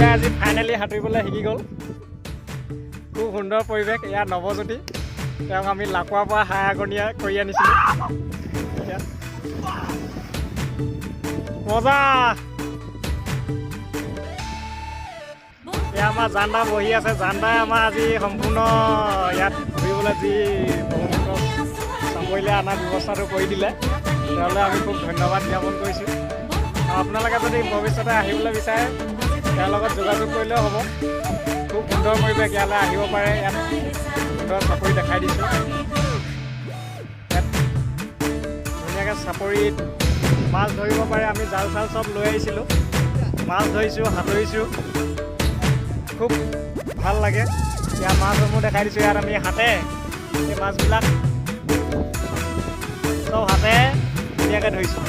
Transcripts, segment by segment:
বৰদাই আজি ফাইনেলি সাঁতুৰিবলৈ শিকি গ'ল। খুব সুন্দৰ পৰিৱেশ। ইয়াৰ নৱজ্যোতি, তেওঁক আমি লাকুৱাৰ পৰা হায়াগনীয়া কৰি আনিছিলোঁ। মজা। এয়া আমাৰ জানদা বহি আছে। জানদাই আমাৰ আজি সম্পূৰ্ণ ইয়াত ঘূৰিবলৈ যি ব্ৰহ্মপুত্ৰ চাপৰিলৈ অনাৰ ব্যৱস্থাটো কৰি দিলে, তেওঁলৈ আমি খুব ধন্যবাদ জ্ঞাপন কৰিছোঁ। আৰু আপোনালোকে যদি ভৱিষ্যতে আহিবলৈ বিচাৰে তেওঁৰ লগত যোগাযোগ কৰিলেও হ'ব। খুব সুন্দৰ পৰিৱেশ, ইয়ালৈ আহিব পাৰে। ইয়াত সুন্দৰ চাপৰি দেখাই দিছোঁ। ইয়াত ধুনীয়াকৈ চাপৰিত মাছ ধৰিব পাৰে। আমি জাল চাল চব লৈ আহিছিলোঁ, মাছ ধৰিছোঁ, সাঁতুৰিছোঁ, খুব ভাল লাগে। ইয়াৰ মাছসমূহ দেখাই দিছোঁ। ইয়াত আমি হাতে এই মাছবিলাক চব হাতে ধুনীয়াকৈ ধৰিছোঁ।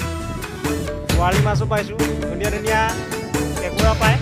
বৰালি মাছো পাইছোঁ, ধুনীয়া ধুনীয়া কেঁকুৰা পায়।